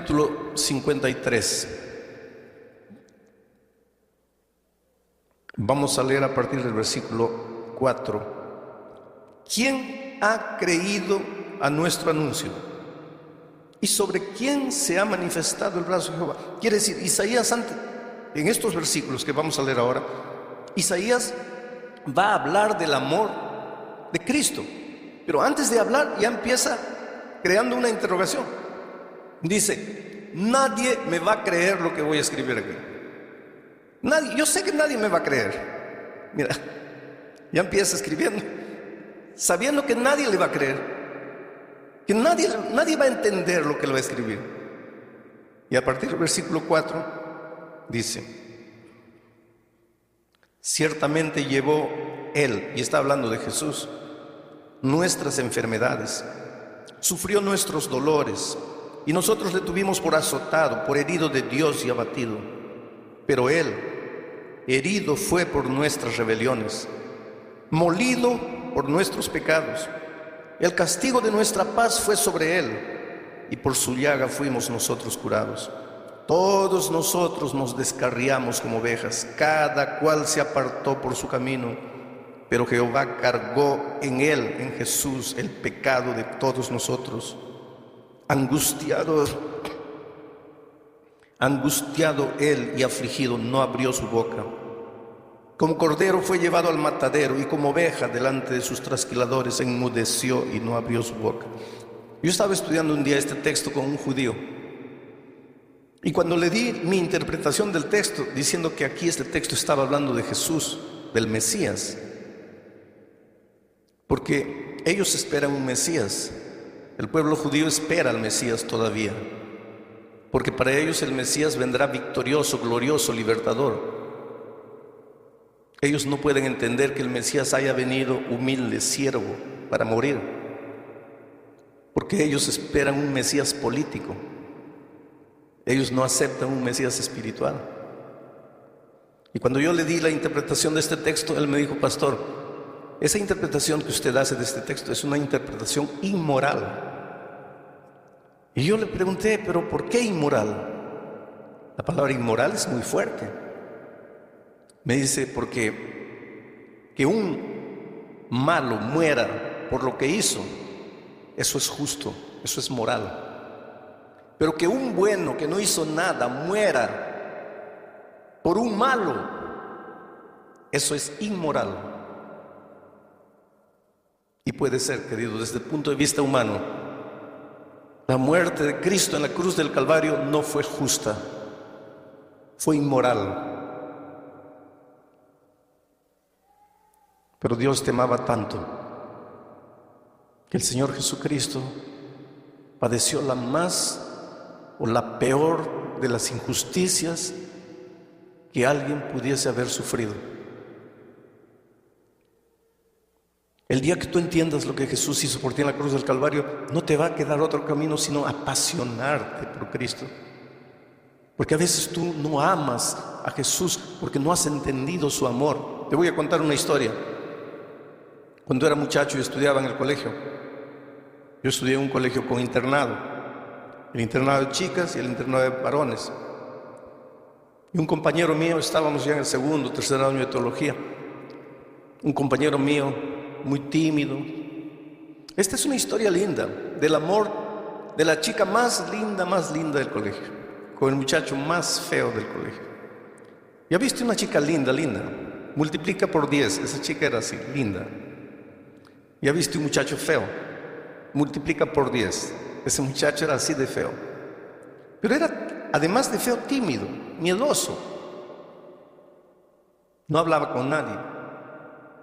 capítulo 53. Vamos a leer a partir del versículo 4. ¿Quién ha creído a nuestro anuncio? ¿Y sobre quién se ha manifestado el brazo de Jehová? Quiere decir, Isaías, en estos versículos que vamos a leer ahora, Isaías va a hablar del amor de Cristo. Pero antes de hablar ya empieza creando una interrogación. Dice, nadie me va a creer lo que voy a escribir aquí. Nadie, yo sé que nadie me va a creer. Mira, ya empieza escribiendo, sabiendo que nadie le va a creer, que nadie va a entender lo que le va a escribir. Y a partir del versículo 4 dice, ciertamente llevó él, y está hablando de Jesús, nuestras enfermedades, sufrió nuestros dolores, y nosotros le tuvimos por azotado, por herido de Dios y abatido. Pero él, herido fue por nuestras rebeliones, molido por nuestros pecados. El castigo de nuestra paz fue sobre él, y por su llaga fuimos nosotros curados. Todos nosotros nos descarriamos como ovejas, cada cual se apartó por su camino, pero Jehová cargó en él, en Jesús, el pecado de todos nosotros. Angustiado él y afligido, no abrió su boca. Como cordero fue llevado al matadero, y como oveja delante de sus trasquiladores enmudeció y no abrió su boca. Yo estaba estudiando un día este texto con un judío, y cuando le di mi interpretación del texto, diciendo que aquí este texto estaba hablando de Jesús, del Mesías, porque ellos esperan un Mesías. El pueblo judío espera al Mesías todavía, porque para ellos el Mesías vendrá victorioso, glorioso, libertador. Ellos no pueden entender que el Mesías haya venido humilde, siervo, para morir, porque ellos esperan un Mesías político. Ellos no aceptan un Mesías espiritual. Y cuando yo le di la interpretación de este texto, él me dijo, pastor, esa interpretación que usted hace de este texto es una interpretación inmoral. Y yo le pregunté, ¿pero por qué inmoral? La palabra inmoral es muy fuerte. Me dice, porque que un malo muera por lo que hizo, eso es justo, eso es moral. Pero que un bueno que no hizo nada muera por un malo, eso es inmoral. Y puede ser, querido, desde el punto de vista humano, la muerte de Cristo en la cruz del Calvario no fue justa, fue inmoral. Pero Dios te amaba tanto que el Señor Jesucristo padeció la más o la peor de las injusticias que alguien pudiese haber sufrido. El día que tú entiendas lo que Jesús hizo por ti en la cruz del Calvario, no te va a quedar otro camino sino apasionarte por Cristo. Porque a veces tú no amas a Jesús porque no has entendido su amor. Te voy a contar una historia. Cuando era muchacho y estudiaba en el colegio, yo estudié en un colegio con internado, el internado de chicas y el internado de varones. Y un compañero mío, estábamos ya en el segundo, tercer año de teología, un compañero mío muy tímido. Esta es una historia linda del amor de la chica más linda del colegio, con el muchacho más feo del colegio. ¿Ya viste una chica linda? Multiplica por 10, esa chica era así, linda. ¿Ya viste un muchacho feo? Multiplica por 10, ese muchacho era así de feo. Pero era, además de feo, tímido, miedoso. No hablaba con nadie,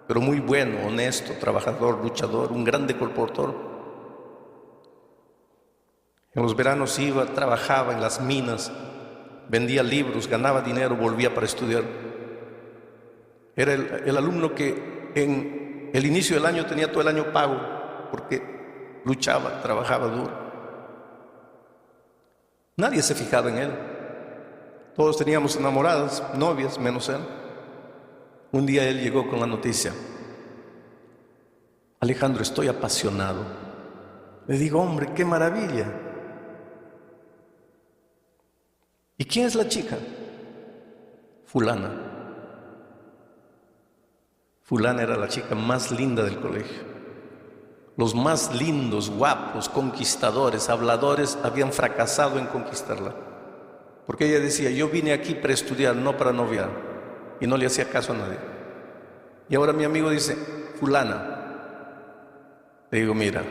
pero muy bueno, honesto, trabajador, luchador, un grande colportor. En los veranos iba, trabajaba en las minas, vendía libros, ganaba dinero, volvía para estudiar. Era el alumno que en el inicio del año tenía todo el año pago, porque luchaba, trabajaba duro. Nadie se fijaba en él. Todos teníamos enamoradas, novias, menos él. Un día él llegó con la noticia: Alejandro, estoy apasionado. Le digo, hombre, qué maravilla. ¿Y quién es la chica? Fulana. Fulana era la chica más linda del colegio. Los más lindos, guapos, conquistadores, habladores habían fracasado en conquistarla. Porque ella decía, yo vine aquí para estudiar, no para noviar. Y no le hacía caso a nadie. Y ahora mi amigo dice, fulana. Le digo, mira,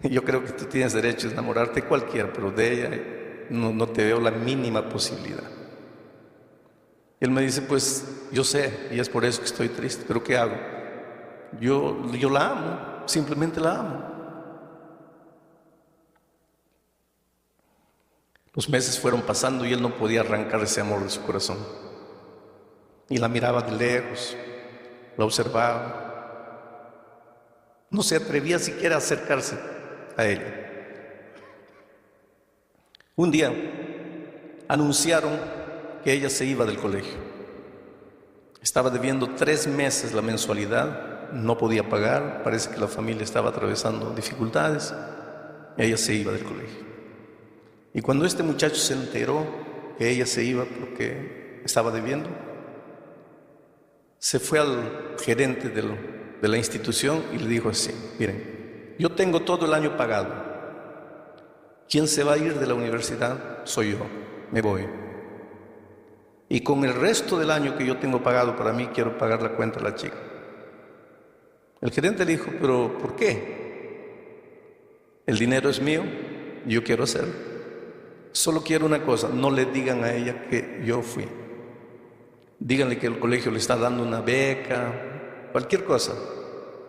yo creo que tú tienes derecho a enamorarte de cualquiera, pero de ella no te veo la mínima posibilidad. Y él me dice, pues yo sé, y es por eso que estoy triste, pero ¿qué hago? Yo la amo, simplemente la amo. Los meses fueron pasando y él no podía arrancar ese amor de su corazón. Y la miraba de lejos, la observaba. No se atrevía siquiera a acercarse a ella. Un día anunciaron que ella se iba del colegio. Estaba debiendo 3 meses la mensualidad, no podía pagar, parece que la familia estaba atravesando dificultades. Ella se iba del colegio. Y cuando este muchacho se enteró que ella se iba porque estaba debiendo, se fue al gerente de la institución y le dijo así, miren, yo tengo todo el año pagado. Quien se va a ir de la universidad soy yo, me voy. Y con el resto del año que yo tengo pagado para mí, quiero pagar la cuenta a la chica. El gerente le dijo, pero ¿por qué? El dinero es mío, yo quiero hacerlo. Solo quiero una cosa, no le digan a ella que yo fui. Díganle que el colegio le está dando una beca, cualquier cosa,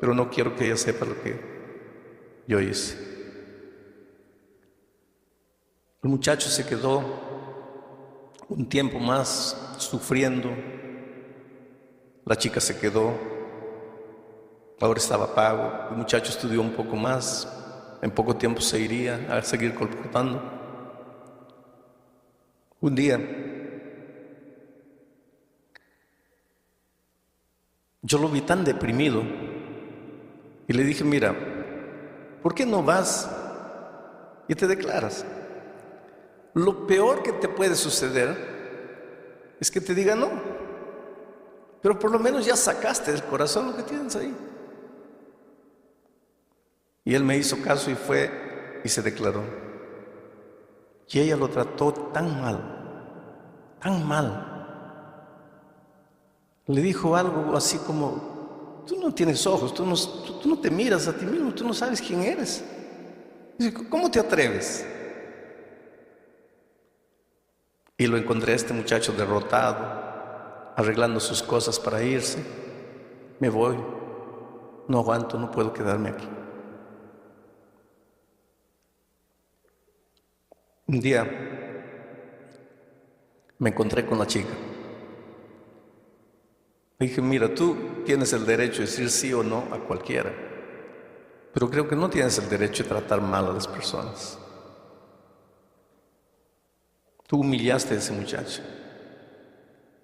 pero no quiero que ella sepa lo que yo hice. El muchacho se quedó un tiempo más sufriendo. La chica se quedó, ahora estaba pago. El muchacho estudió un poco más, en poco tiempo se iría a seguir colportando. Un día yo lo vi tan deprimido y le dije, mira, ¿por qué no vas y te declaras? Lo peor que te puede suceder es que te diga no, pero por lo menos ya sacaste del corazón lo que tienes ahí. Y él me hizo caso y fue y se declaró. Y ella lo trató tan mal, tan mal. Le dijo algo así como, tú no tienes ojos, tú no te miras a ti mismo, tú no sabes quién eres. Dice, ¿cómo te atreves? Y lo encontré a este muchacho derrotado, arreglando sus cosas para irse. Me voy, no aguanto, no puedo quedarme aquí. Un día me encontré con la chica. Le dije, mira, tú tienes el derecho de decir sí o no a cualquiera, pero creo que no tienes el derecho de tratar mal a las personas. Tú humillaste a ese muchacho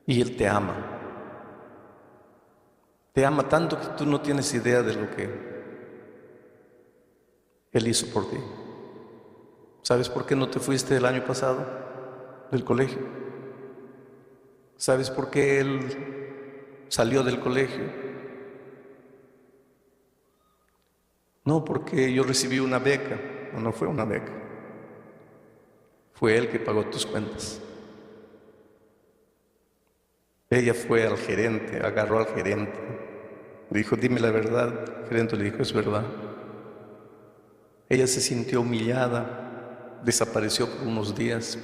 y él te ama. Te ama tanto que tú no tienes idea de lo que él hizo por ti. ¿Sabes por qué no te fuiste el año pasado del colegio? ¿Sabes por qué él salió del colegio? No, porque yo recibí una beca. No fue una beca. Fue él que pagó tus cuentas. Ella fue al gerente, agarró al gerente. Le dijo, dime la verdad. El gerente le dijo, es verdad. Ella se sintió humillada, desapareció por unos días.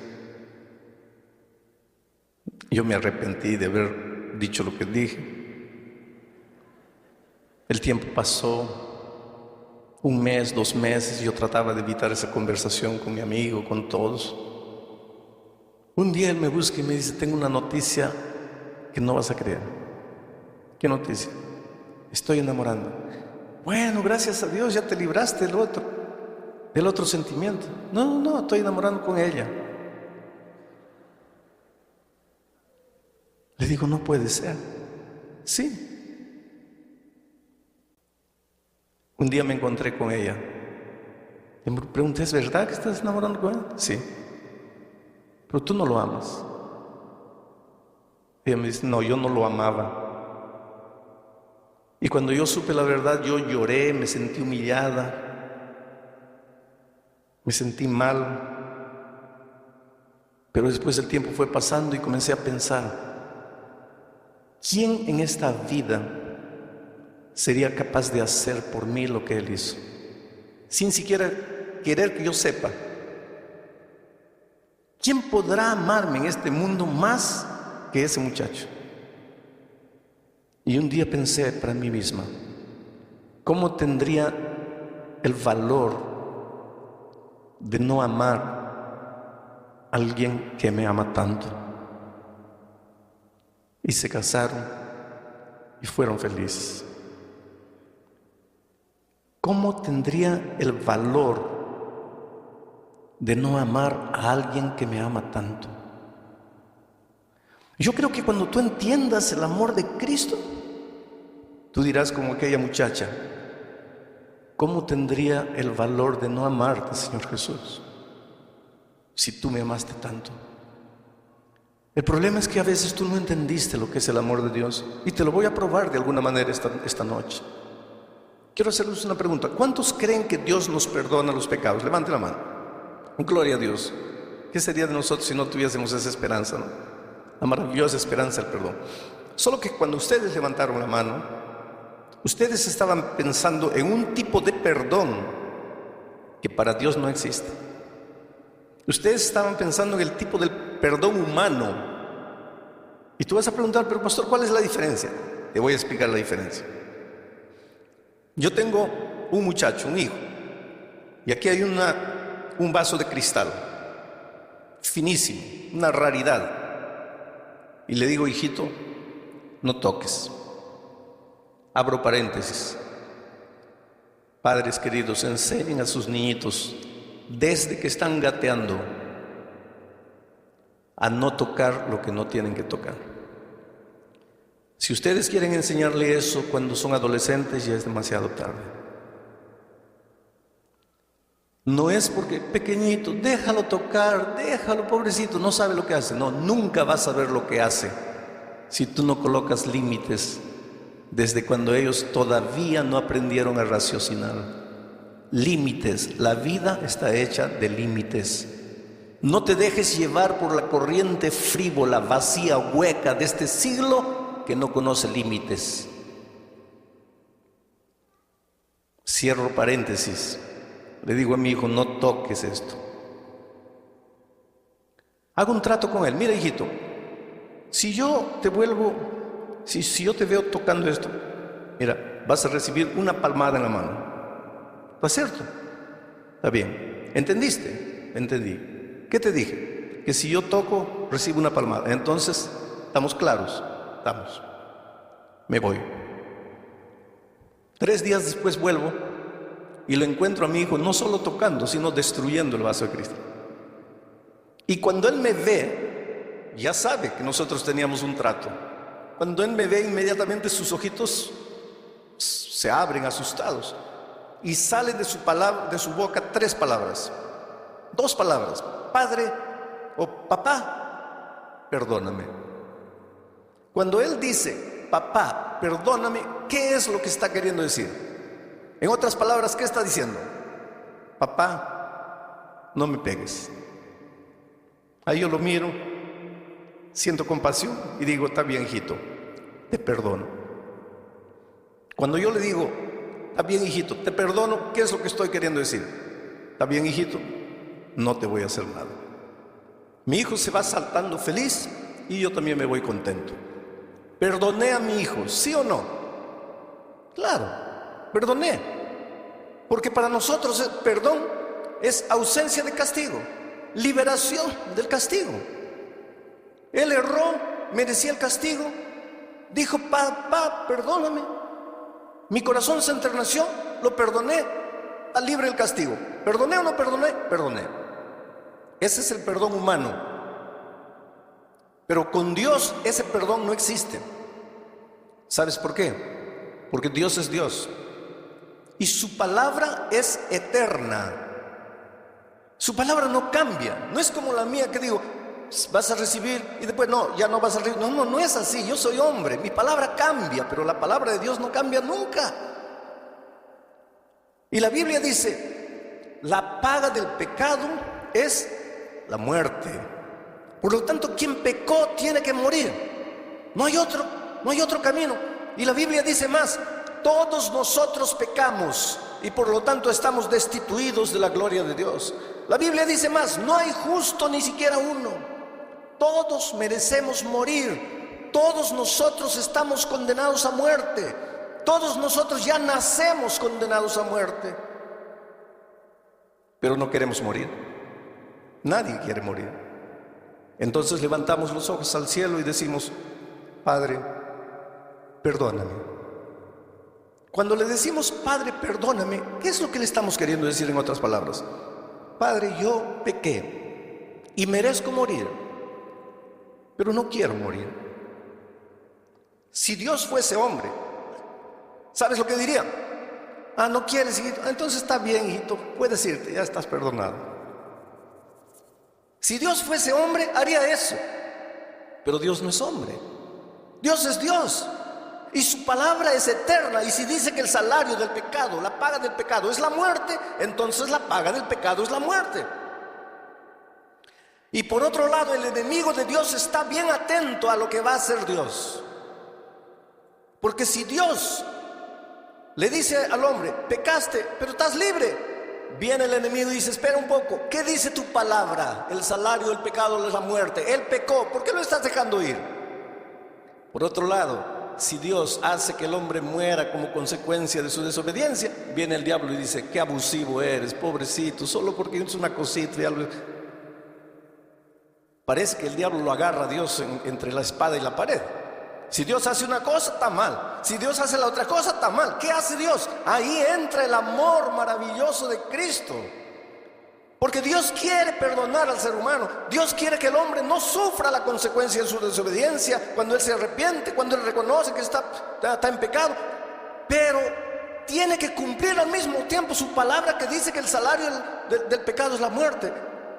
Yo me arrepentí de haber dicho lo que dije. El tiempo pasó. 1 mes, 2 meses, yo trataba de evitar esa conversación con mi amigo, con todos. Un día él me busca y me dice, tengo una noticia que no vas a creer. ¿Qué noticia? Estoy enamorando. Bueno, gracias a Dios, ya te libraste del otro sentimiento. No, estoy enamorando con ella. Le digo, no puede ser. Sí. Un día me encontré con ella. Le pregunté, ¿es verdad que estás enamorando con él? Sí. pero tú no lo amas. Ella me dice, no, yo no lo amaba. Y cuando yo supe la verdad, yo lloré, me sentí humillada, me sentí mal. Pero después el tiempo fue pasando y comencé a pensar, ¿quién en esta vida sería capaz de hacer por mí lo que él hizo? Sin siquiera querer que yo sepa. ¿Quién podrá amarme en este mundo más que ese muchacho? Y un día pensé para mí misma, ¿cómo tendría el valor de no amar a alguien que me ama tanto? Y se casaron y fueron felices. ¿Cómo tendría el valor de no amar a alguien que me ama tanto? Yo creo que cuando tú entiendas el amor de Cristo, tú dirás como aquella muchacha, ¿cómo tendría el valor de no amarte, Señor Jesús, si tú me amaste tanto? El problema es que a veces tú no entendiste lo que es el amor de Dios, y te lo voy a probar de alguna manera esta noche. Quiero hacerles una pregunta. ¿Cuántos creen que Dios nos perdona los pecados? Levante la mano. Gloria a Dios. ¿Qué sería de nosotros si no tuviésemos esa esperanza, no? La maravillosa esperanza del perdón. Solo que cuando ustedes levantaron la mano, ustedes estaban pensando en un tipo de perdón que para Dios no existe. Ustedes estaban pensando en el tipo del perdón humano. Y tú vas a preguntar, pero pastor, ¿cuál es la diferencia? Te voy a explicar la diferencia. Yo tengo un muchacho, un hijo, y aquí hay un vaso de cristal, finísimo, una raridad. Y le digo, hijito, no toques. Abro paréntesis. Padres queridos, enseñen a sus niñitos, desde que están gateando, a no tocar lo que no tienen que tocar. Si ustedes quieren enseñarle eso cuando son adolescentes, ya es demasiado tarde. No es porque pequeñito, déjalo tocar, déjalo, pobrecito, no sabe lo que hace. No, nunca vas a ver lo que hace si tú no colocas límites desde cuando ellos todavía no aprendieron a raciocinar. Límites, la vida está hecha de límites. No te dejes llevar por la corriente frívola, vacía, hueca de este siglo que no conoce límites. Cierro paréntesis. Le digo a mi hijo, no toques esto. Hago un trato con él. Mira, hijito, si yo te veo tocando esto, mira, vas a recibir una palmada en la mano. ¿Está cierto? Está bien. ¿Entendiste? Entendí. ¿Qué te dije? Que si yo toco, recibo una palmada. Entonces, ¿estamos claros? Estamos. Me voy. 3 días después vuelvo y lo encuentro a mi hijo no solo tocando, sino destruyendo el vaso de cristal. Y cuando él me ve, ya sabe que nosotros teníamos un trato. Cuando él me ve, inmediatamente sus ojitos se abren asustados y salen de su boca 3 palabras, 2 palabras: padre o papá, perdóname. Cuando él dice papá, perdóname, ¿qué es lo que está queriendo decir? En otras palabras, ¿qué está diciendo? Papá, no me pegues. Ahí yo lo miro, siento compasión y digo, está bien, hijito, te perdono. Cuando yo le digo, está bien, hijito, te perdono, ¿qué es lo que estoy queriendo decir? Está bien, hijito, no te voy a hacer nada. Mi hijo se va saltando feliz y yo también me voy contento. ¿Perdoné a mi hijo? ¿Sí o no? Claro, perdoné. Porque para nosotros el perdón es ausencia de castigo, liberación del castigo. Él erró, merecía el castigo. Dijo, papá, perdóname. Mi corazón se enterneció, lo perdoné, está libre el castigo. ¿Perdoné o no perdoné? Perdoné. Ese es el perdón humano. Pero con Dios ese perdón no existe. ¿Sabes por qué? Porque Dios es Dios y su palabra es eterna. Su palabra no cambia. No es como la mía que digo, vas a recibir y después no, ya no vas a recibir. No, no es así. Yo soy hombre, mi palabra cambia, pero la palabra de Dios no cambia nunca. Y la Biblia dice, la paga del pecado es la muerte. Por lo tanto, quien pecó tiene que morir. No hay otro camino. Y la Biblia dice más, todos nosotros pecamos y por lo tanto estamos destituidos de la gloria de Dios. La Biblia dice más, no hay justo ni siquiera uno. Todos merecemos morir. Todos nosotros estamos condenados a muerte. Todos nosotros ya nacemos condenados a muerte. Pero no queremos morir. Nadie quiere morir. Entonces levantamos los ojos al cielo y decimos, Padre, perdóname. Cuando le decimos, Padre, perdóname, ¿qué es lo que le estamos queriendo decir en otras palabras? Padre, yo pequé y merezco morir, pero no quiero morir. Si Dios fuese hombre, ¿sabes lo que diría? Ah, ¿no quieres, hijito? Entonces está bien, hijito, puedes irte, ya estás perdonado. Si Dios fuese hombre, haría eso. Pero Dios no es hombre. Dios es Dios. Y su palabra es eterna. Y si dice que el salario del pecado, la paga del pecado es la muerte, entonces la paga del pecado es la muerte. Y por otro lado, el enemigo de Dios está bien atento a lo que va a hacer Dios. Porque si Dios le dice al hombre, pecaste, pero estás libre, viene el enemigo y dice, espera un poco, ¿qué dice tu palabra? El salario del pecado es la muerte. Él pecó, ¿por qué lo estás dejando ir? Por otro lado, si Dios hace que el hombre muera como consecuencia de su desobediencia, viene el diablo y dice, qué abusivo eres, pobrecito, solo porque es una cosita. Parece que el diablo lo agarra a Dios entre la espada y la pared. Si Dios hace una cosa, está mal. Si Dios hace la otra cosa, está mal. ¿Qué hace Dios? Ahí entra el amor maravilloso de Cristo. Porque Dios quiere perdonar al ser humano. Dios quiere que el hombre no sufra la consecuencia de su desobediencia cuando él se arrepiente, cuando él reconoce que está en pecado. Pero tiene que cumplir al mismo tiempo su palabra que dice que el salario del pecado es la muerte.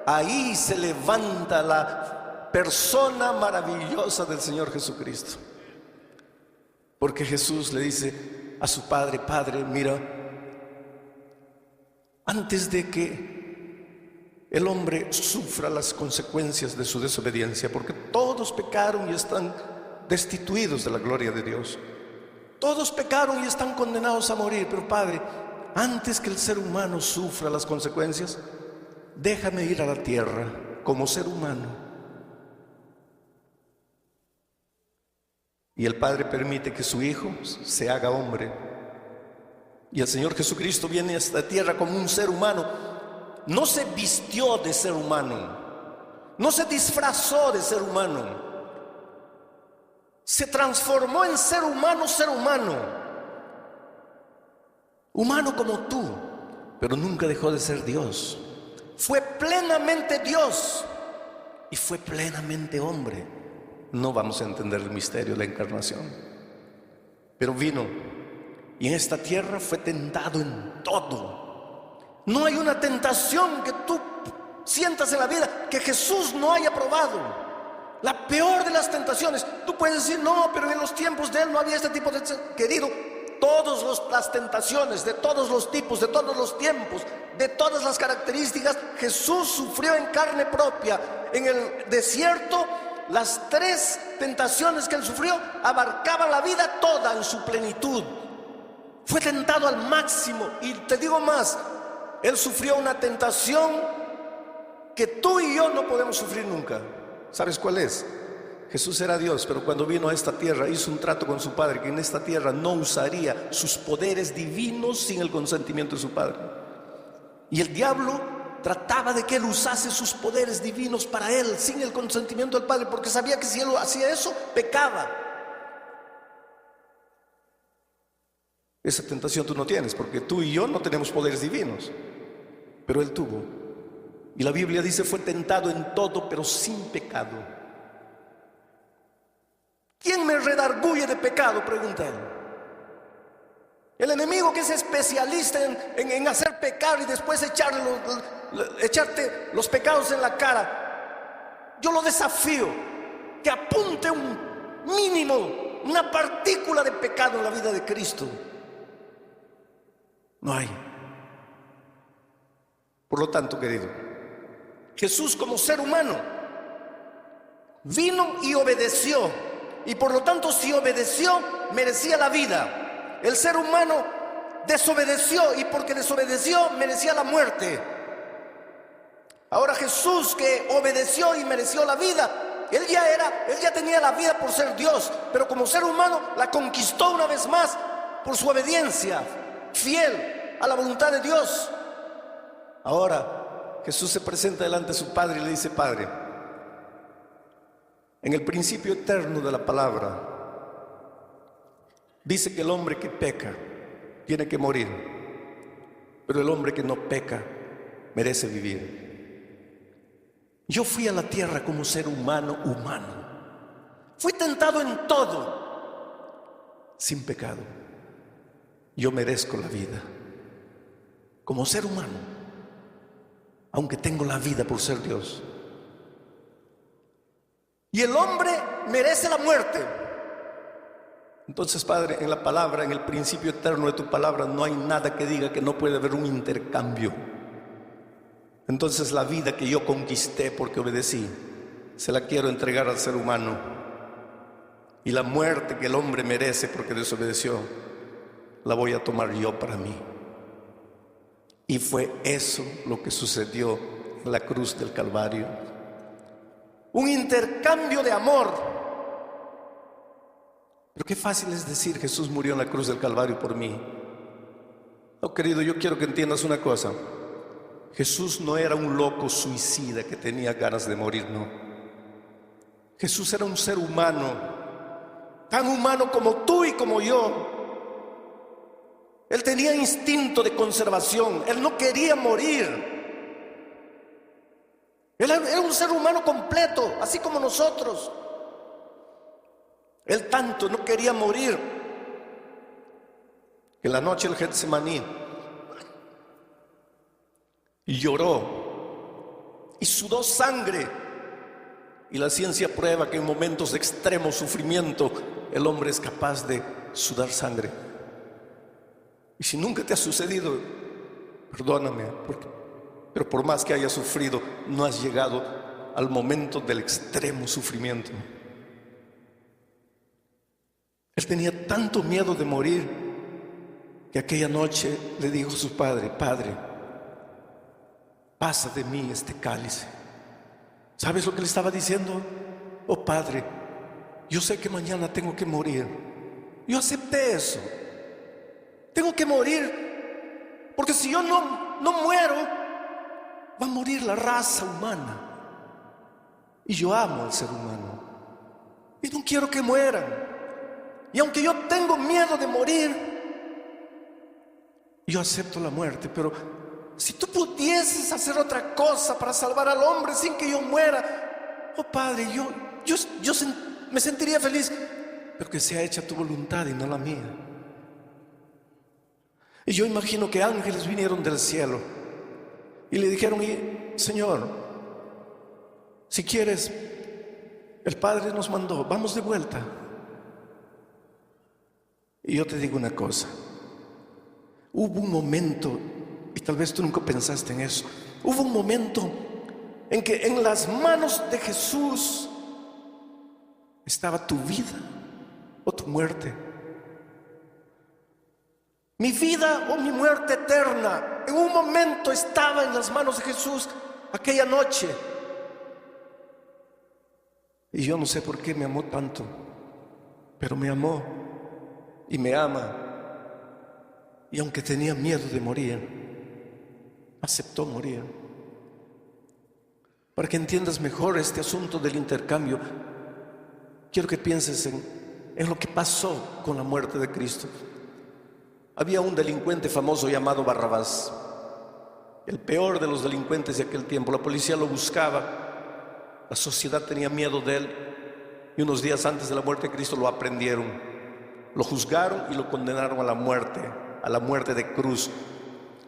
Ahí se levanta la persona maravillosa del Señor Jesucristo. Porque Jesús le dice a su Padre, Padre, mira, antes de que el hombre sufra las consecuencias de su desobediencia, porque todos pecaron y están destituidos de la gloria de Dios. Todos pecaron y están condenados a morir, pero Padre, antes que el ser humano sufra las consecuencias, déjame ir a la tierra como ser humano. Y el Padre permite que su Hijo se haga hombre. Y el Señor Jesucristo viene a esta tierra como un ser humano. No se vistió de ser humano, no se disfrazó de ser humano, se transformó en ser humano, humano como tú, pero nunca dejó de ser Dios. Fue plenamente Dios y fue plenamente hombre. No vamos a entender el misterio de la encarnación, pero vino y en esta tierra fue tentado en todo. No hay una tentación que tú sientas en la vida que Jesús no haya probado. La peor de las tentaciones. Tú puedes decir, no, pero en los tiempos de Él no había este tipo de... Querido, todas las tentaciones, de todos los tipos, de todos los tiempos, de todas las características, Jesús sufrió en carne propia. En el desierto, las 3 tentaciones que Él sufrió abarcaban la vida toda en su plenitud. Fue tentado al máximo. Y te digo más, Él sufrió una tentación que tú y yo no podemos sufrir nunca. ¿Sabes cuál es? Jesús era Dios, pero cuando vino a esta tierra hizo un trato con su Padre, que en esta tierra no usaría sus poderes divinos sin el consentimiento de su Padre. Y el diablo trataba de que Él usase sus poderes divinos para Él, sin el consentimiento del Padre, porque sabía que si Él hacía eso, pecaba. Esa tentación tú no tienes, porque tú y yo no tenemos poderes divinos, pero Él tuvo. Y la Biblia dice, fue tentado en todo, pero sin pecado. ¿Quién me redarguye de pecado?, pregunta Él. El enemigo, que es especialista en hacer pecar y después echarte los pecados en la cara. Yo lo desafío que apunte un mínimo, una partícula de pecado en la vida de Cristo. No hay. Por lo tanto, querido, Jesús como ser humano vino y obedeció, y por lo tanto, si obedeció, merecía la vida. El ser humano desobedeció, y porque desobedeció, merecía la muerte. Ahora Jesús, que obedeció y mereció la vida, él ya tenía la vida por ser Dios, pero como ser humano la conquistó una vez más por su obediencia fiel a la voluntad de Dios. Ahora Jesús se presenta delante de su Padre y le dice: Padre, en el principio eterno de la palabra dice que el hombre que peca tiene que morir, pero el hombre que no peca merece vivir. Yo fui a la tierra como ser humano. Fui tentado en todo, sin pecado. Yo merezco la vida como ser humano, aunque tengo la vida por ser Dios. Y el hombre merece la muerte. Entonces, Padre, en la palabra, en el principio eterno de tu palabra, no hay nada que diga que no puede haber un intercambio. Entonces la vida que yo conquisté porque obedecí, se la quiero entregar al ser humano. Y la muerte que el hombre merece porque desobedeció, la voy a tomar yo para mí. Y fue eso lo que sucedió en la cruz del Calvario. Un intercambio de amor. Pero qué fácil es decir: Jesús murió en la cruz del Calvario por mí. No, querido, yo quiero que entiendas una cosa. Jesús no era un loco suicida que tenía ganas de morir, no. Jesús era un ser humano, tan humano como tú y como yo. Él tenía instinto de conservación, él no quería morir. Él era un ser humano completo, así como nosotros. Él tanto no quería morir que en la noche del Getsemaní lloró y sudó sangre. Y la ciencia prueba que en momentos de extremo sufrimiento el hombre es capaz de sudar sangre. Y si nunca te ha sucedido, perdóname, pero por más que hayas sufrido, no has llegado al momento del extremo sufrimiento. Él tenía tanto miedo de morir que aquella noche le dijo a su padre: Padre, pasa de mí este cáliz. ¿Sabes lo que le estaba diciendo? Oh Padre, yo sé que mañana tengo que morir. Yo acepté eso. Tengo que morir, porque si yo no muero, va a morir la raza humana. Y yo amo al ser humano y no quiero que mueran. Y aunque yo tengo miedo de morir, yo acepto la muerte. Pero si tú pudieses hacer otra cosa para salvar al hombre sin que yo muera, oh Padre, yo me sentiría feliz, pero que sea hecha tu voluntad y no la mía. Y yo imagino que ángeles vinieron del cielo y le dijeron: Señor, si quieres, el Padre nos mandó, vamos de vuelta. Y yo te digo una cosa: hubo un momento, y tal vez tú nunca pensaste en eso, hubo un momento en que en las manos de Jesús estaba tu vida o tu muerte. Mi vida o mi muerte eterna en un momento estaba en las manos de Jesús aquella noche. Y yo no sé por qué me amó tanto, pero me amó y me ama. Y aunque tenía miedo de morir, aceptó morir. Para que entiendas mejor este asunto del intercambio, quiero que pienses en lo que pasó con la muerte de Cristo. Había un delincuente famoso llamado Barrabás, el peor de los delincuentes de aquel tiempo. La policía lo buscaba, la sociedad tenía miedo de él, y unos días antes de la muerte de Cristo lo aprendieron, lo juzgaron y lo condenaron a la muerte de cruz.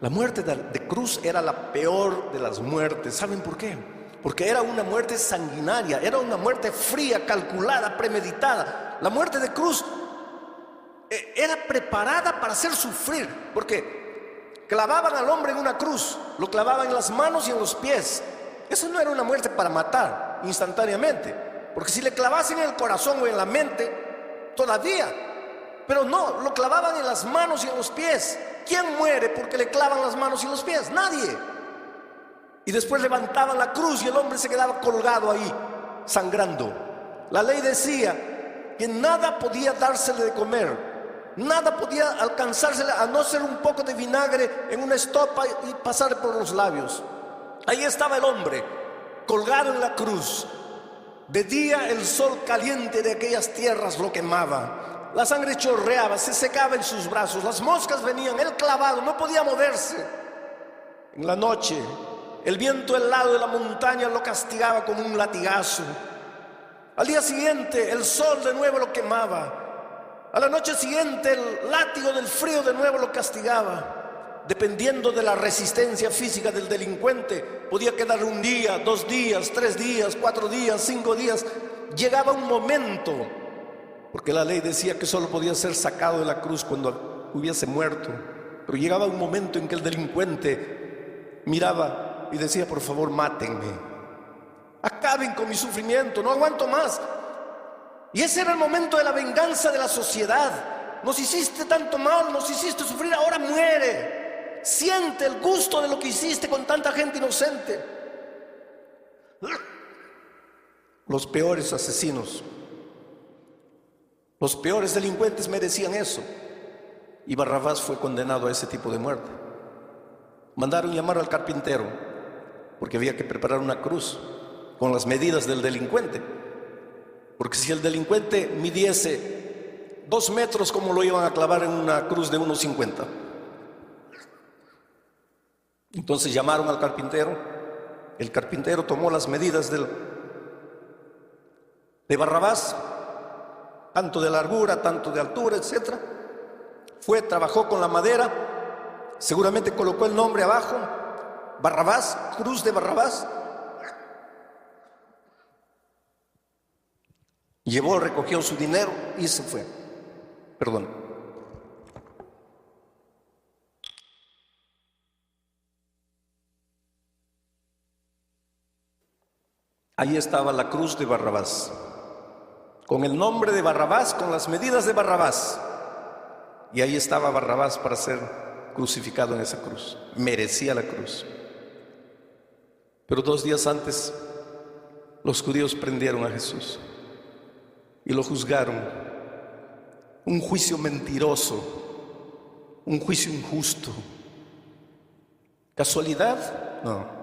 La muerte de cruz era la peor de las muertes. ¿Saben por qué? porque era una muerte sanguinaria, era una muerte fría, calculada, premeditada. La muerte de cruz era preparada para hacer sufrir, porque clavaban al hombre en una cruz, lo clavaban en las manos y en los pies. Esa no era una muerte para matar instantáneamente, porque si le clavasen en el corazón o en la mente, todavía, pero no, lo clavaban en las manos y en los pies. ¿Quién muere porque le clavan las manos y los pies? Nadie. Y después levantaban la cruz y el hombre se quedaba colgado ahí, sangrando. La ley decía que nada podía dársele de comer, nada podía alcanzársele a no ser un poco de vinagre en una estopa y pasarle por los labios. Ahí estaba el hombre, colgado en la cruz. De día el sol caliente de aquellas tierras lo quemaba. La sangre chorreaba, se secaba en sus brazos, las moscas venían, él clavado, no podía moverse. En la noche, el viento helado de la montaña lo castigaba como un latigazo. Al día siguiente, el sol de nuevo lo quemaba. A la noche siguiente, el látigo del frío de nuevo lo castigaba. Dependiendo de la resistencia física del delincuente, podía quedar un día, 2 días, 3 días, 4 días, 5 días. Llegaba un momento, porque la ley decía que solo podía ser sacado de la cruz cuando hubiese muerto. Pero llegaba un momento en que el delincuente miraba y decía: por favor, mátenme, acaben con mi sufrimiento, no aguanto más. Y ese era el momento de la venganza de la sociedad. Nos hiciste tanto mal, nos hiciste sufrir, ahora muere. Siente el gusto de lo que hiciste con tanta gente inocente. Los peores asesinos, los peores delincuentes merecían eso. Y Barrabás fue condenado a ese tipo de muerte. Mandaron llamar al carpintero, porque había que preparar una cruz con las medidas del delincuente. Porque si el delincuente midiese 2 metros, ¿cómo lo iban a clavar en una cruz de 1,50? Entonces llamaron al carpintero. El carpintero tomó las medidas de Barrabás, tanto de largura, tanto de altura, etc. Fue, trabajó con la madera, seguramente colocó el nombre abajo: Barrabás, cruz de Barrabás. Llevó, recogió su dinero y se fue. Perdón. Ahí estaba la cruz de Barrabás, con el nombre de Barrabás, con las medidas de Barrabás. Y ahí estaba Barrabás para ser crucificado en esa cruz. Merecía la cruz. Pero 2 días antes, los judíos prendieron a Jesús y lo juzgaron. Un juicio mentiroso, un juicio injusto. ¿Casualidad? No.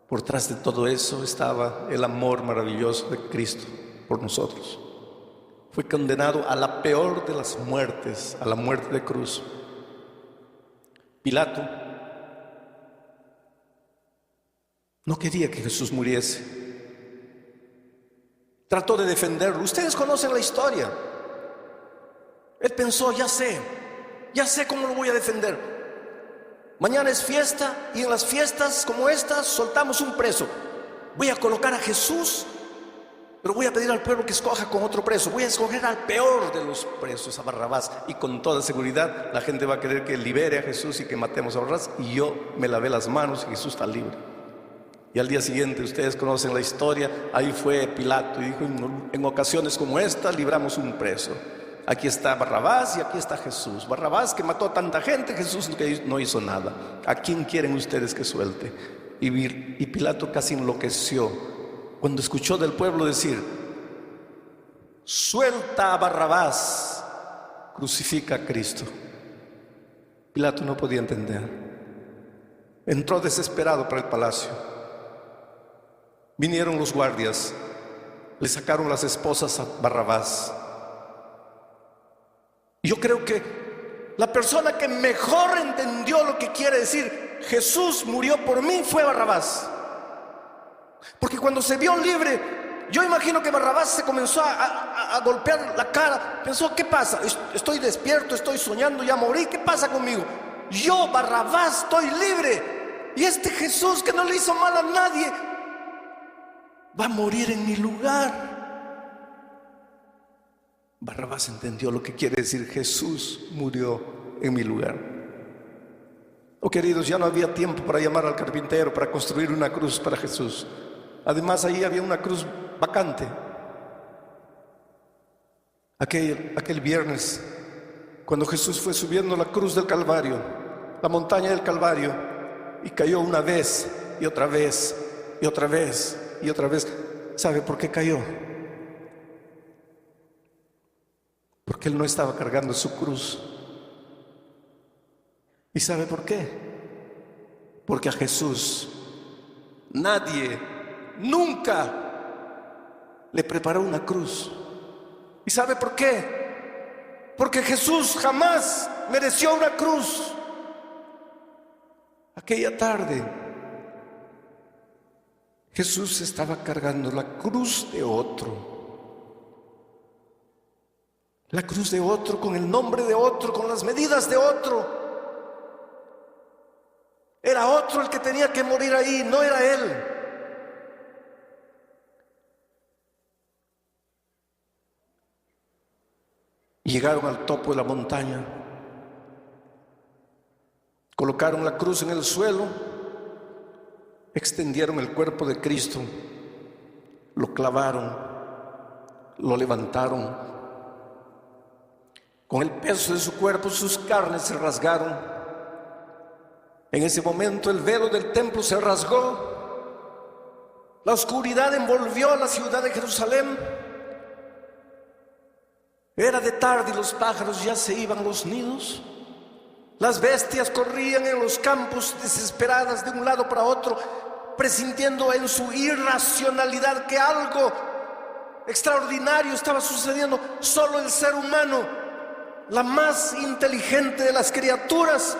Por detrás de todo eso estaba el amor maravilloso de Cristo por nosotros. Fue condenado a la peor de las muertes, a la muerte de cruz. Pilato no quería que Jesús muriese. Trató de defenderlo. Ustedes conocen la historia. Él pensó: ya sé cómo lo voy a defender. Mañana es fiesta y en las fiestas como estas soltamos un preso. Voy a colocar a Jesús, pero voy a pedir al pueblo que escoja con otro preso. Voy a escoger al peor de los presos, a Barrabás. Y con toda seguridad la gente va a querer que libere a Jesús y que matemos a Barrabás. Y yo me lavé las manos y Jesús está libre. Y al día siguiente, ustedes conocen la historia, ahí fue Pilato y dijo: en ocasiones como esta libramos un preso. Aquí está Barrabás y aquí está Jesús. Barrabás, que mató a tanta gente; Jesús, que no hizo nada. ¿A quién quieren ustedes que suelte? Y Pilato casi enloqueció cuando escuchó del pueblo decir: suelta a Barrabás, crucifica a Cristo. Pilato no podía entender. Entró desesperado para el palacio. Vinieron los guardias, le sacaron las esposas a Barrabás. Yo creo que la persona que mejor entendió lo que quiere decir Jesús murió por mí fue Barrabás. Porque cuando se vio libre, yo imagino que Barrabás se comenzó a golpear la cara. Pensó: ¿qué pasa? Estoy despierto, estoy soñando, ya morí, ¿qué pasa conmigo? Yo, Barrabás, estoy libre. Y este Jesús, que no le hizo mal a nadie, va a morir en mi lugar. Barrabás entendió lo que quiere decir Jesús murió en mi lugar. Oh queridos, ya no había tiempo para llamar al carpintero para construir una cruz para Jesús. Además, ahí había una cruz vacante. Aquel viernes, cuando Jesús fue subiendo la cruz del Calvario, la montaña del Calvario, y cayó una vez y otra vez y otra vez y otra vez. ¿Sabe por qué cayó? Porque Él no estaba cargando su cruz. ¿Y sabe por qué? Porque a Jesús nadie nunca le preparó una cruz. ¿Y sabe por qué? Porque Jesús jamás mereció una cruz. Aquella tarde, Jesús estaba cargando la cruz de otro. La cruz de otro, con el nombre de otro, con las medidas de otro. Era otro el que tenía que morir ahí, no era Él. Llegaron al topo de la montaña, colocaron la cruz en el suelo, extendieron el cuerpo de Cristo, lo clavaron, lo levantaron. Con el peso de su cuerpo, sus carnes se rasgaron. En ese momento el velo del templo se rasgó. La oscuridad envolvió a la ciudad de Jerusalén. Era de tarde y los pájaros ya se iban a los nidos. Las bestias corrían en los campos desesperadas de un lado para otro, presintiendo en su irracionalidad que algo extraordinario estaba sucediendo. Solo el ser humano, la más inteligente de las criaturas,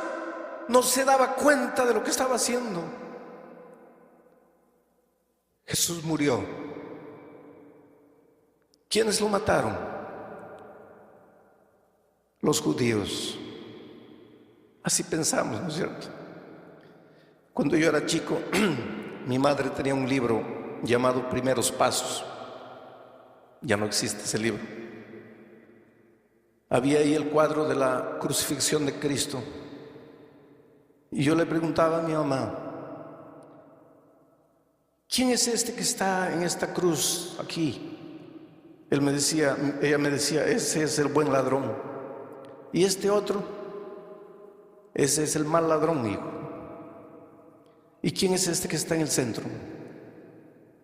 no se daba cuenta de lo que estaba haciendo. Jesús murió. ¿Quiénes lo mataron? Los judíos. Así pensamos, ¿no es cierto? Cuando yo era chico, mi madre tenía un libro llamado Primeros Pasos. Ya no existe ese libro. Había ahí el cuadro de la crucifixión de Cristo. Y yo le preguntaba a mi mamá, ¿quién es este que está en esta cruz aquí? Ella me decía, ese es el buen ladrón. Y este otro, ese es el mal ladrón, hijo. ¿Y quién es este que está en el centro?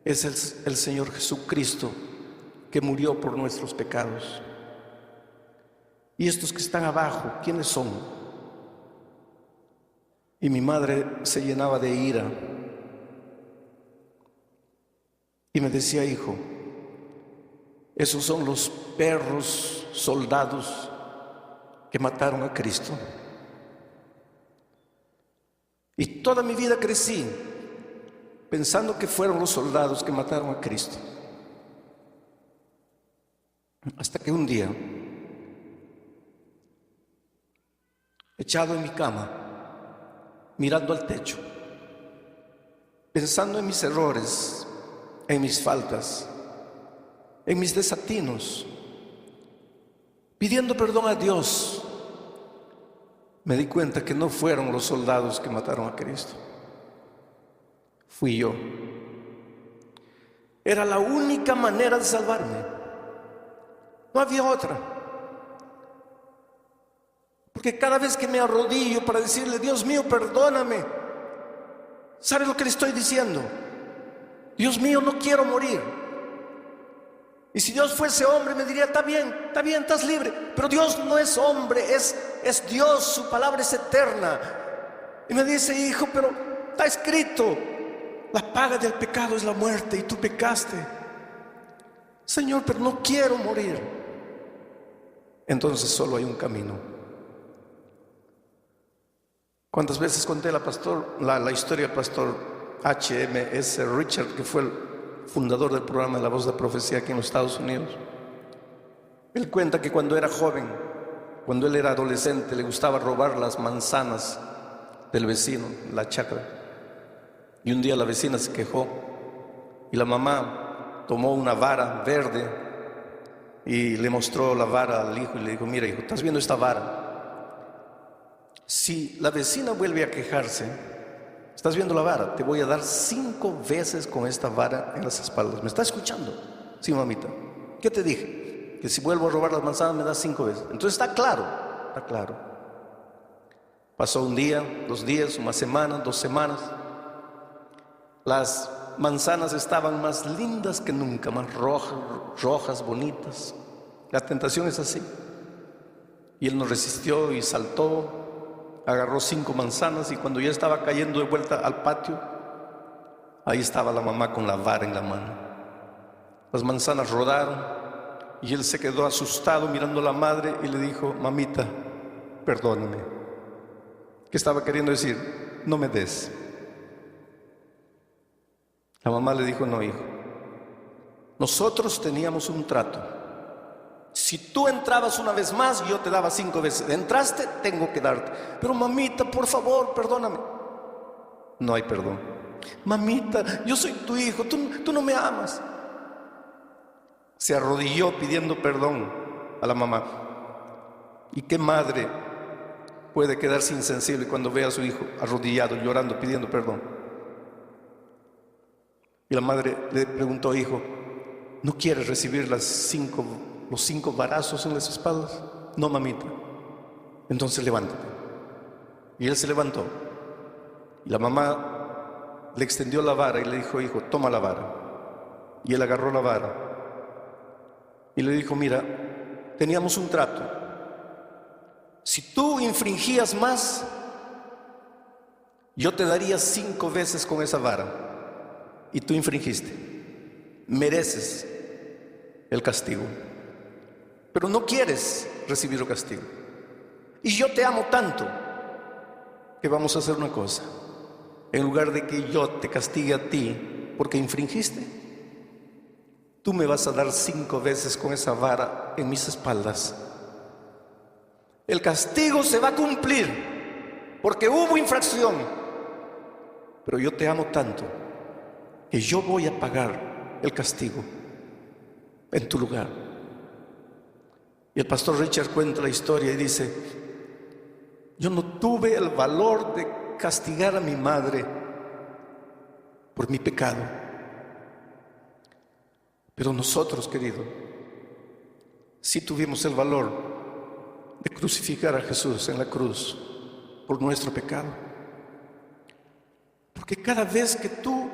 Es el Señor Jesucristo, que murió por nuestros pecados. ¿Y estos que están abajo, quiénes son? Y mi madre se llenaba de ira y me decía, hijo, esos son los perros soldados que mataron a Cristo. Y toda mi vida crecí pensando que fueron los soldados que mataron a Cristo. Hasta que un día, echado en mi cama, mirando al techo, pensando en mis errores, en mis faltas, en mis desatinos, pidiendo perdón a Dios, me di cuenta que no fueron los soldados que mataron a Cristo. Fui yo. Era la única manera de salvarme. No había otra. Porque cada vez que me arrodillo para decirle, Dios mío, perdóname, ¿sabe lo que le estoy diciendo? Dios mío, no quiero morir. Y si Dios fuese hombre, me diría, está bien, estás libre. Pero Dios no es hombre, es Dios, su palabra es eterna. Y me dice, hijo, pero está escrito, la paga del pecado es la muerte y tú pecaste. Señor, pero no quiero morir. Entonces solo hay un camino. ¿Cuántas veces conté la historia del pastor H.M.S. Richard, que fue el fundador del programa de La Voz de la Profecía aquí en los Estados Unidos? Él cuenta que cuando era joven, cuando él era adolescente, le gustaba robar las manzanas del vecino, la chacra. Y un día la vecina se quejó y la mamá tomó una vara verde y le mostró la vara al hijo y le dijo: mira, hijo, ¿estás viendo esta vara? Si la vecina vuelve a quejarse, ¿estás viendo la vara? Te voy a dar 5 veces con esta vara en las espaldas. ¿Me está escuchando? Sí, mamita. ¿Qué te dije? Que si vuelvo a robar las manzanas me das 5 veces. Entonces está claro, está claro. Pasó un día, 2 días, una semana, 2 semanas. Las manzanas estaban más lindas que nunca, más rojas, bonitas. La tentación es así. Y él no resistió y saltó, agarró 5 manzanas, y cuando ya estaba cayendo de vuelta al patio, ahí estaba la mamá con la vara en la mano. Las manzanas rodaron y él se quedó asustado mirando a la madre y le dijo: mamita, perdóname. ¿Qué estaba queriendo decir? No me des. La mamá le dijo: no, hijo, nosotros teníamos un trato. Si tú entrabas una vez más, yo te daba 5 veces. Entraste, tengo que darte. Pero mamita, por favor, perdóname. No hay perdón. Mamita, yo soy tu hijo, tú no me amas. Se arrodilló pidiendo perdón a la mamá. ¿Y qué madre puede quedarse insensible cuando ve a su hijo arrodillado, llorando, pidiendo perdón? Y la madre le preguntó: hijo, ¿no quieres recibir los 5 varazos en las espaldas? No, mamita. Entonces levántate. Y él se levantó. Y la mamá le extendió la vara y le dijo: hijo, toma la vara. Y él agarró la vara y le dijo: mira, teníamos un trato. Si tú infringías más, yo te daría 5 veces con esa vara. Y tú infringiste. Mereces el castigo, pero no quieres recibir el castigo. Y yo te amo tanto que vamos a hacer una cosa. En lugar de que yo te castigue a ti porque infringiste, tú me vas a dar 5 veces con esa vara en mis espaldas. El castigo se va a cumplir porque hubo infracción, pero yo te amo tanto que yo voy a pagar el castigo en tu lugar. Y el pastor Richard cuenta la historia y dice: yo no tuve el valor de castigar a mi madre por mi pecado, pero nosotros, querido, sí tuvimos el valor de crucificar a Jesús en la cruz por nuestro pecado. Porque cada vez que tú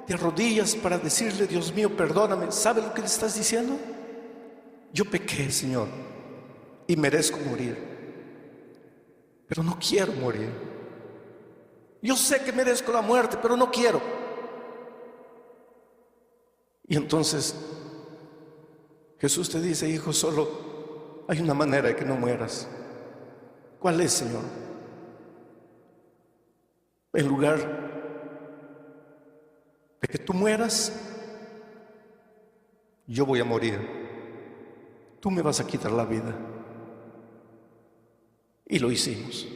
te arrodillas para decirle: Dios mío, perdóname, ¿sabe lo que le estás diciendo? Yo pequé, Señor, y merezco morir, pero no quiero morir. Yo sé que merezco la muerte, pero no quiero. Y entonces Jesús te dice: hijo, solo hay una manera de que no mueras. ¿Cuál es, Señor? En lugar de que tú mueras, yo voy a morir. Tú me vas a quitar la vida. Y lo hicimos.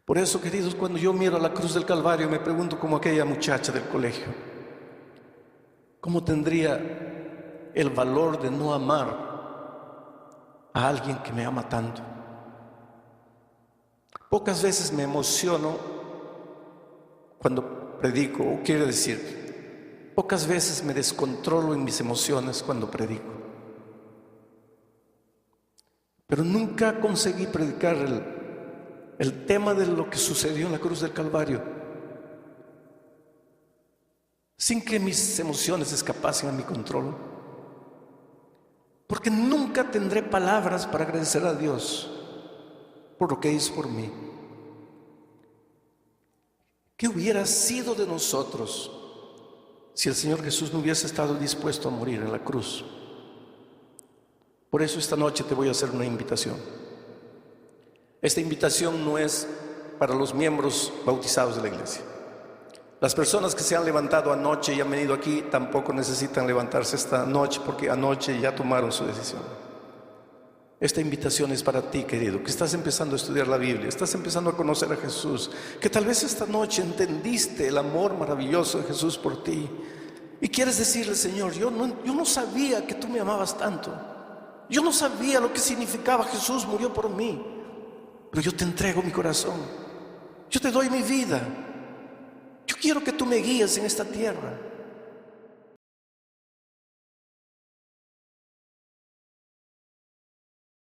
Por eso, queridos, cuando yo miro a la cruz del Calvario, me pregunto, como aquella muchacha del colegio, ¿cómo tendría el valor de no amar a alguien que me ama tanto? Pocas veces me emociono cuando predico, o quiero decir, pocas veces me descontrolo en mis emociones cuando predico. Pero nunca conseguí predicar el tema de lo que sucedió en la cruz del Calvario sin que mis emociones escapasen a mi control. Porque nunca tendré palabras para agradecer a Dios por lo que hizo por mí. ¿Qué hubiera sido de nosotros si el Señor Jesús no hubiese estado dispuesto a morir en la cruz? Por eso esta noche te voy a hacer una invitación. Esta invitación no es para los miembros bautizados de la iglesia. Las personas que se han levantado anoche y han venido aquí tampoco necesitan levantarse esta noche, porque anoche ya tomaron su decisión. Esta invitación es para ti, querido, que estás empezando a estudiar la Biblia, estás empezando a conocer a Jesús, que tal vez esta noche entendiste el amor maravilloso de Jesús por ti Y quieres decirle: Señor, yo no sabía que tú me amabas tanto. Yo no sabía lo que significaba Jesús murió por mí. Pero yo te entrego mi corazón. Yo te doy mi vida. Yo quiero que tú me guíes en esta tierra.